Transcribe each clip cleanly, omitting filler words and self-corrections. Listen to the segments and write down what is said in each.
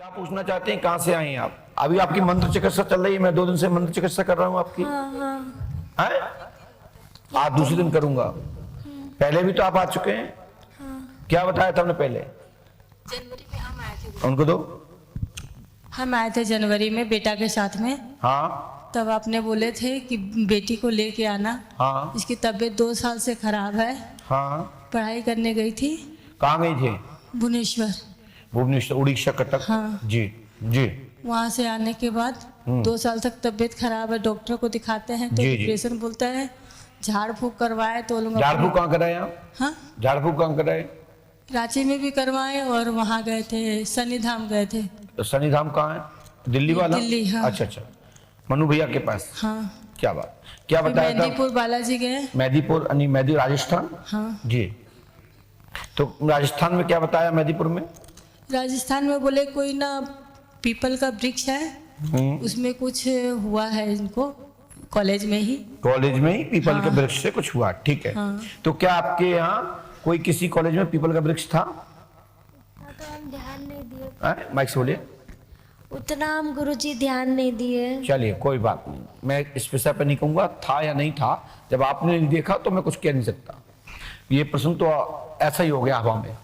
क्या पूछना चाहते हैं, कहाँ से आए हैं आप? अभी आपकी मंत्र चिकित्सा चल रही है, मैं 2 दिन से मंत्र चिकित्सा कर रहा हूँ आपकी। हैं? आज दूसरे दिन करूंगा। पहले भी तो आप आ चुके हैं। क्या बताया था हमने पहले? जनवरी में हम आए थे। उनको दो। हम आए थे जनवरी में बेटा के साथ में। हाँ तब आपने बोले थे कि बेटी को लेके आना। हाँ इसकी तबीयत 2 साल से खराब है। हाँ। पढ़ाई करने गई थी कहाँ गई थी? भुवनेश्वर। भुवनेश्वर, उड़ीसा, कटक। हाँ। जी जी। वहाँ से आने के बाद 2 साल तक तबीयत खराब है, डॉक्टर को दिखाते हैं तो जी, जी। डिप्रेशन बोलता है। झाड़ फूक करवाए तो लोग झाड़ फूक कहाँ कराए आप? हाँ, झाड़ फूक कहाँ कराए? रांची में भी करवाए और वहाँ गए थे, शनि धाम गए थे। तो शनि धाम कहाँ है? दिल्ली वाला? दिल्ली, हाँ। अच्छा अच्छा, मनु भैया के पास। हाँ। क्या बात, क्या फिर बताया था? मेहंदीपुर बालाजी गए। मेहंदीपुर, मेहंदी राजस्थान। हाँ। जी। तो राजस्थान में क्या बताया? मेहंदीपुर में राजस्थान में बोले कोई ना पीपल का वृक्ष है, उसमें कुछ हुआ है इनको कॉलेज में ही। कॉलेज में ही पीपल के हाँ। वृक्ष से कुछ हुआ, ठीक है। हाँ। तो क्या आपके यहाँ कोई किसी कॉलेज में पीपल का वृक्ष था? तो हम ध्यान नहीं दिए, माइक से बोलिए। उतना हम गुरुजी ध्यान नहीं दिए। चलिए कोई बात नहीं, मैं इस विषय पर नहीं कहूंगा था या नहीं था। जब आपने नहीं देखा तो मैं कुछ कह नहीं सकता। ये प्रश्न तो ऐसा ही हो गया हवा में।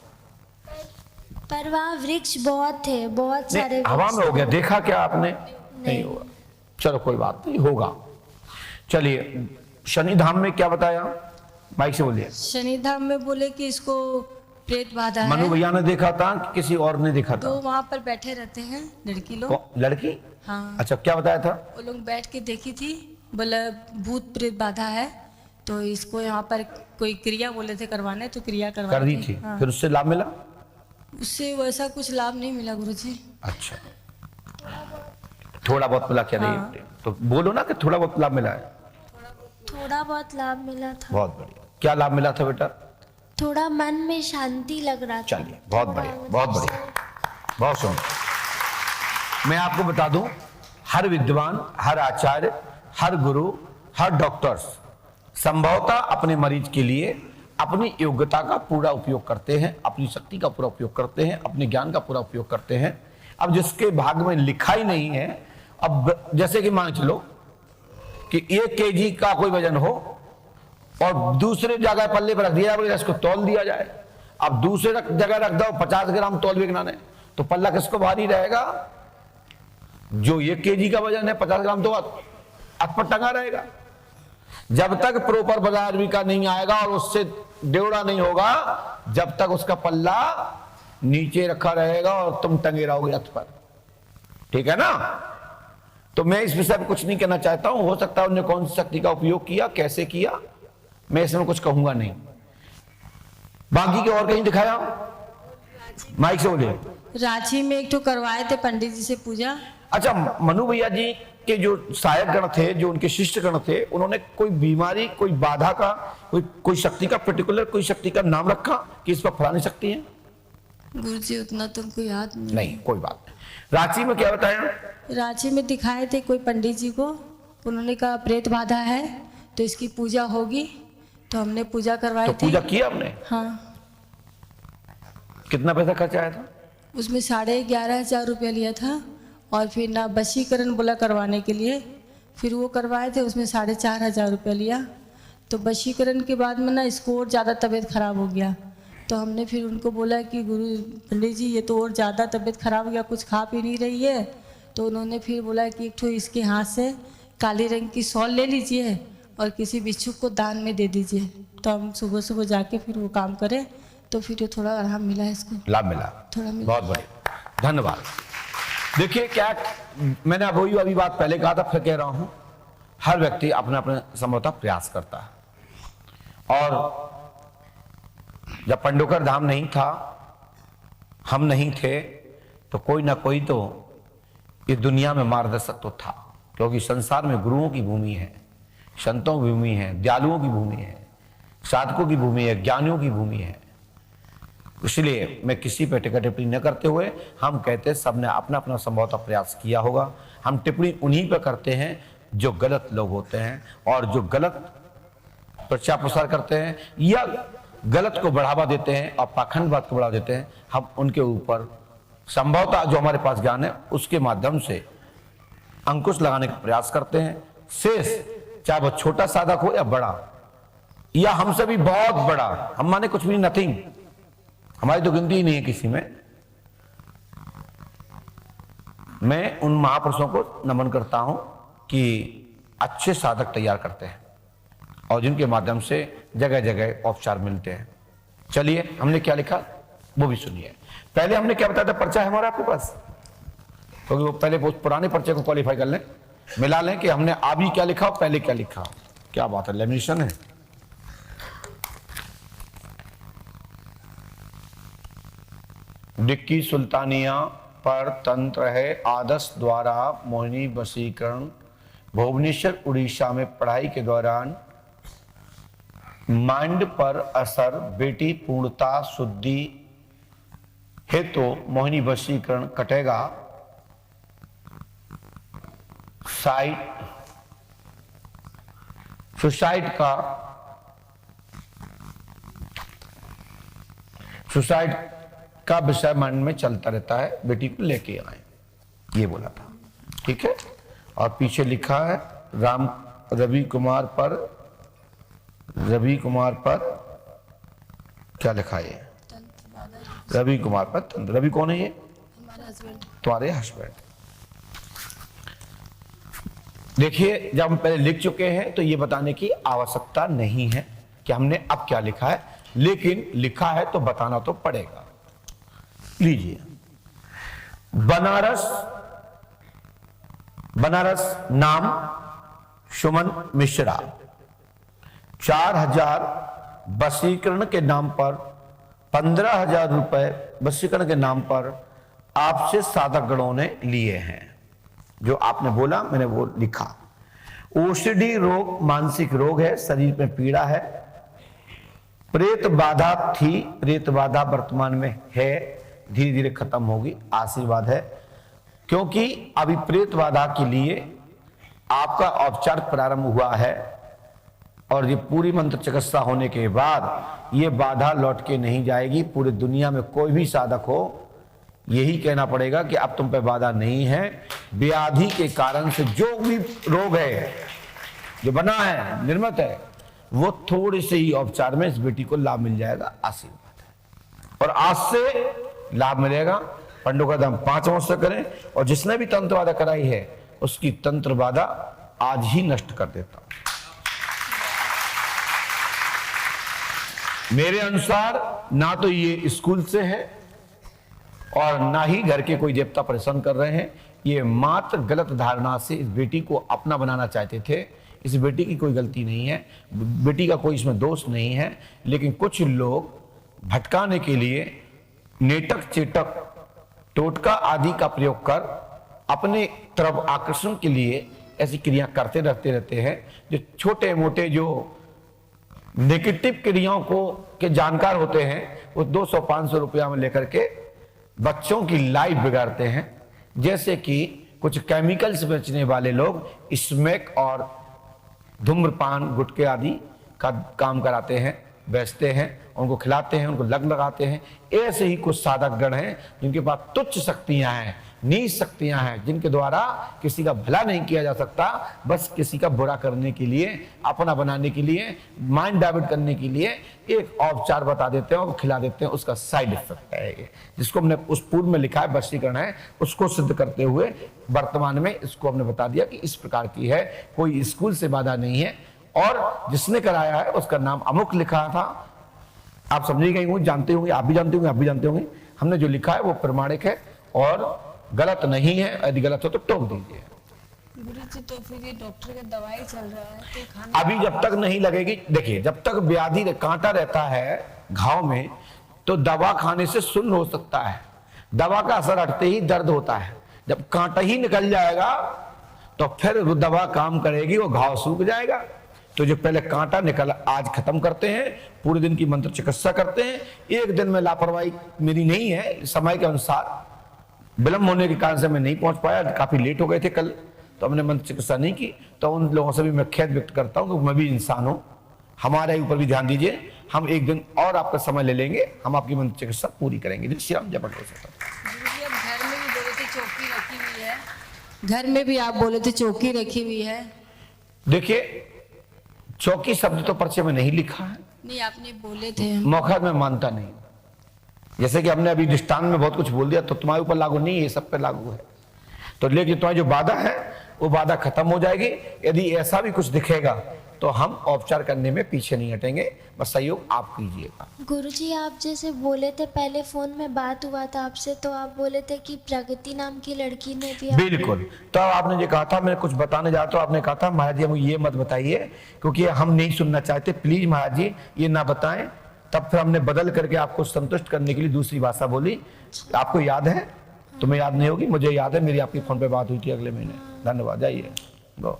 पर वहाँ वृक्ष बहुत थे, बहुत सारे नहीं, हवा वृक्ष में हो गया, थे। देखा क्या आपने? नहीं होगा। चलो कोई बात नहीं, होगा। चलिए, शनि धाम में क्या बताया? माइक से बोलिए। शनि धाम में बोले कि इसको प्रेत बाधा मनु है। भैया ने देखा था कि किसी और ने देखा था? तो वहाँ पर बैठे रहते हैं लड़की लोग। लड़की? हाँ। अच्छा, क्या बताया था? वो लोग बैठ के देखी थी, बोला भूत प्रेत बाधा है तो इसको यहाँ पर कोई क्रिया बोले थे करवाने, तो क्रिया करवा कर दी थी। हाँ। फिर उससे लाभ मिला? उससे वैसा कुछ लाभ नहीं मिला गुरुजी। अच्छा, थोड़ा बहुत मिला क्या? हाँ। नहीं तो बोलो ना कि थोड़ा बहुत लाभ मिला है। थोड़ा बहुत लाभ मिला था। बहुत बढ़िया। क्या लाभ मिला था बेटा? थोड़ा मन में शांति लग रहा था। चलिए, बहुत बढ़िया, बहुत बढ़िया, बहुत सुंदर। मैं आपको बता दूं, हर विद्वान, हर आचार्य, हर गुरु, हर डॉक्टर्स संभवतः अपने मरीज के लिए अपनी योग्यता का पूरा उपयोग करते हैं, अपनी शक्ति का पूरा उपयोग करते हैं, अपने ज्ञान का पूरा उपयोग करते हैं। अब जिसके भाग में लिखा ही नहीं है, अब जैसे कि मान चलो कि 1 kg का कोई वजन हो और दूसरे जगह पल्ले पर रख दिया जाए, इसको तौल दिया जाए। अब दूसरे जगह रख दो 50 ग्राम तौल विज्ञान है, तो पल्ला किसको भारी रहेगा? जो 1 kg का वजन है, 50 ग्राम तो हाथ पर टंगा रहेगा। जब तक प्रॉपर बाजार भी का नहीं आएगा और उससे डेवड़ा नहीं होगा, जब तक उसका पल्ला नीचे रखा रहेगा और तुम टंगे रहोगे हाथ पर। ठीक है ना? तो मैं इस विषय पर कुछ नहीं कहना चाहता हूं। हो सकता है उन्होंने कौन सी शक्ति का उपयोग किया, कैसे किया, मैं इसमें कुछ कहूंगा नहीं। बाकी के और कहीं दिखाया? माइक से बोलिए। रांची में एक तो करवाए थे पंडित जी से पूजा। अच्छा, मनु भैया जी के जो सहायक गण थे, जो उनके शिष्य गण थे, उन्होंने कोई बीमारी, कोई बाधा का, कोई शक्ति का, पर्टिकुलर कोई शक्ति का नाम रखा कि इस पर फलानी शक्ति है? गुरुजी उतना तुमको याद नहीं, कोई बात नहीं। रांची में क्या बताया? रांची में दिखाए थे कोई पंडित जी को, उन्होंने कहा प्रेत बाधा है तो इसकी पूजा होगी, तो हमने पूजा करवाई तो थी। पूजा किया आपने? हाँ। कितना पैसा खर्च आया था? उसमें 11,500 रुपया लिया था और फिर ना वशीकरण बोला करवाने के लिए, फिर वो करवाए थे, उसमें 4,500 रुपया लिया। तो वशीकरण के बाद में ना इसको और ज़्यादा तबीयत खराब हो गया, तो हमने फिर उनको बोला कि गुरु पंडित जी ये तो और ज़्यादा तबीयत खराब हो गया, कुछ खा पी नहीं रही है। तो उन्होंने फिर बोला कि एक ठो इसके हाथ से काले रंग की शॉल ले लीजिए और किसी भिक्षुक को दान में दे दीजिए। तो हम सुबह सुबह जाके फिर वो काम करें, तो फिर थोड़ा आराम मिला इसको, लाभ मिला? थोड़ा मिला। बहुत बढ़िया, धन्यवाद। देखिए, क्या मैंने अभी बात पहले कहा था, फिर कह रहा हूं, हर व्यक्ति अपना अपना संभवतः प्रयास करता है। और जब पंडोकर धाम नहीं था, हम नहीं थे, तो कोई ना कोई तो इस दुनिया में मार्गदर्शक तो था, क्योंकि संसार में गुरुओं की भूमि है, संतों की भूमि है, दयालुओं की भूमि है, साधकों की भूमि है, ज्ञानियों की भूमि है। इसलिए मैं किसी पर टिप्पणी टिप्पणी न करते हुए, हम कहते हैं सबने अपना अपना संभवतः प्रयास किया होगा। हम टिप्पणी उन्हीं पर करते हैं जो गलत लोग होते हैं और जो गलत प्रचार प्रसार करते हैं या गलत को बढ़ावा देते हैं और पाखंडवाद को बढ़ावा देते हैं। हम उनके ऊपर संभवतः जो हमारे पास ज्ञान है उसके माध्यम से अंकुश लगाने का प्रयास करते हैं। शेष चाहे वो छोटा साधक हो या बड़ा, या हमसे भी बहुत बड़ा, हम माने कुछ भी नथिंग, हमारी तो गिनती ही नहीं है किसी में। मैं उन महापुरुषों को नमन करता हूं कि अच्छे साधक तैयार करते हैं और जिनके माध्यम से जगह जगह उपचार मिलते हैं। चलिए हमने क्या लिखा वो भी सुनिए। पहले हमने क्या बताया था, पर्चा है हमारा आपके पास, क्योंकि वो पहले उस पुराने पर्चे को क्वालिफाई कर लें, मिला लें कि हमने अभी क्या लिखा और पहले क्या लिखा। क्या बात है, लेमिनेशन है। डिक्की सुल्तानिया पर तंत्र है आदर्श द्वारा मोहिनी वशीकरण। भुवनेश्वर उड़ीसा में पढ़ाई के दौरान माइंड पर असर, बेटी पूर्णता शुद्धि है तो मोहिनी वशीकरण कटेगा। सुसाइड का विषय मन में चलता रहता है, बेटी को लेके आए, ये बोला था। ठीक है, और पीछे लिखा है रवि कुमार पर क्या लिखा है, रवि कुमार पर तंत्र। रवि कौन है ये? तुम्हारे हस्बैंड। देखिए जब हम पहले लिख चुके हैं तो ये बताने की आवश्यकता नहीं है कि हमने अब क्या लिखा है, लेकिन लिखा है तो बताना तो पड़ेगा। लीजिए, बनारस नाम सुमन मिश्रा, 4000 वशीकरण के नाम पर, 15,000 रुपए वशीकरण के नाम पर आपसे साधक गणों ने लिए हैं। जो आपने बोला मैंने वो लिखा। ओसीडी रोग मानसिक रोग है, शरीर में पीड़ा है, प्रेत बाधा थी, प्रेत बाधा वर्तमान में है, धीरे धीरे खत्म होगी, आशीर्वाद है। क्योंकि अभी प्रेत बाधा के लिए आपका औपचार प्रारंभ हुआ है और ये पूरी मंत्र चिकित्सा होने के बाद ये बाधा लौट के नहीं जाएगी। पूरी दुनिया में कोई भी साधक हो यही कहना पड़ेगा कि अब तुम पे बाधा नहीं है। व्याधि के कारण से जो भी रोग है जो बना है, निर्मित है, वो थोड़े से ही उपचार में इस बेटी को लाभ मिल जाएगा, आशीर्वाद है। और आज से लाभ मिलेगा। पंडों का दाम 5 वर्ष से करें, और जिसने भी तंत्र बाधा कराई है उसकी तंत्र बाधा आज ही नष्ट कर देता हूं। मेरे अनुसार ना तो ये स्कूल से है और ना ही घर के कोई देवता परेशान कर रहे हैं। ये मात्र गलत धारणा से इस बेटी को अपना बनाना चाहते थे। इस बेटी की कोई गलती नहीं है, बेटी का कोई इसमें दोष नहीं है, लेकिन कुछ लोग भटकाने के लिए नेटक चेटक टोटका आदि का प्रयोग कर अपने तरफ आकर्षण के लिए ऐसी क्रिया करते रहते हैं। जो छोटे मोटे जो नेगेटिव क्रियाओं को के जानकार होते हैं वो 200-500 रुपया में लेकर के बच्चों की लाइफ बिगाड़ते हैं। जैसे कि कुछ केमिकल्स बेचने वाले लोग स्मैक और धूम्रपान गुटखे आदि का काम कराते हैं, बेचते हैं, उनको खिलाते हैं, उनको लग लगाते हैं। ऐसे ही कुछ साधक गण हैं जिनके पास तुच्छ शक्तियां हैं, नीच शक्तियां हैं, जिनके द्वारा किसी का भला नहीं किया जा सकता, बस किसी का बुरा करने के लिए, अपना बनाने के लिए, माइंड डाइवर्ट करने के लिए एक औपचार बता देते हैं और खिला देते हैं। उसका साइड इफेक्ट है ये, जिसको हमने उस पूर्व में लिखा है वशीकरण है, उसको सिद्ध करते हुए वर्तमान में इसको हमने बता दिया कि इस प्रकार की है, कोई स्कूल से बाधा नहीं है। और जिसने कराया है उसका नाम अमुक लिखा था, आप समझे गए होंगे, जानते होंगे, आप भी जानते होंगे, आप भी जानते होंगे। हमने जो लिखा है वो प्रमाणिक है और गलत नहीं है। यदि गलत हो तो टोक दीजिए। गुरुजी तो फिर ये डॉक्टर का दवाई चल रहा है तो खाना अभी जब तक नहीं लगेगी, देखिए जब तक व्याधि कांटा रहता है घाव में तो दवा खाने से सुन्न हो सकता है। दवा का असर हटते ही दर्द होता है। जब कांटा ही निकल जाएगा तो फिर वो दवा काम करेगी, वो घाव सूख जाएगा। तो जो पहले कांटा निकल आज खत्म करते हैं, पूरे दिन की मंत्र चिकित्सा करते हैं। एक दिन में लापरवाही मेरी नहीं है, समय के अनुसार विलंब होने के कारण से मैं नहीं पहुंच पाया, काफी लेट हो गए थे कल, तो हमने मंत्र चिकित्सा नहीं की। तो उन लोगों से भी मैं खेद व्यक्त करता हूं कि मैं भी इंसान हूं, हमारे ऊपर भी ध्यान दीजिए। हम एक दिन और आपका समय ले लेंगे, हम आपकी मंत्र चिकित्सा पूरी करेंगे। जय श्री राम, जय भगवान। रखी हुई है, घर में भी आप बोले थे चौकी रखी हुई है। देखिए, चौकी शब्द तो पर्चे में नहीं लिखा है, नहीं आपने बोले थे। मौका मैं मानता नहीं। जैसे कि हमने अभी दृष्टांत में बहुत कुछ बोल दिया तो तुम्हारे ऊपर लागू नहीं है, ये सब पे लागू है। तो लेकिन तुम्हारी जो वादा है वो वादा खत्म हो जाएगी। यदि ऐसा भी कुछ दिखेगा तो हम औपचार करने में पीछे नहीं हटेंगे, बस सहयोग आप कीजिएगा। गुरुजी आप जैसे बोले थे, पहले फोन में बात हुआ था आपसे, तो आप बोले थे कि प्रगति नाम की लड़की ने भी बिल्कुल, तो आपने जो कहा था, मैं कुछ बताने जा रहा था, आपने कहा था महाराज जी हमें ये मत बताइए क्योंकि हम नहीं सुनना चाहते, प्लीज महाराज जी ये ना बताएं। तब फिर हमने बदल करके आपको संतुष्ट करने के लिए दूसरी भाषा बोली। आपको याद है? तुम्हें याद नहीं होगी, मुझे याद है, मेरी आपकी फोन पे बात हुई थी अगले महीने। धन्यवाद, जाइए। गो।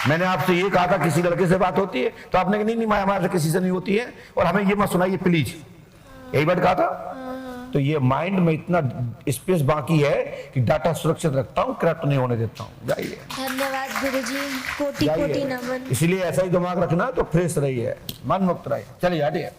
मैंने आपसे ये कहा था किसी लड़के से बात होती है, तो आपने कहा नहीं नहीं हमारे से किसी से नहीं होती है, और हमें ये मत सुनाइए प्लीज, यही बात कहा था। तो ये माइंड में इतना स्पेस बाकी है कि डाटा सुरक्षित रखता हूँ, करप्ट नहीं होने देता हूँ। जाइए। धन्यवाद गुरुजी, कोटि कोटि नमन। इसीलिए ऐसा ही दिमाग रखना तो फ्रेश रहिए, मन मुक्त रहिए। चलिए हटिए।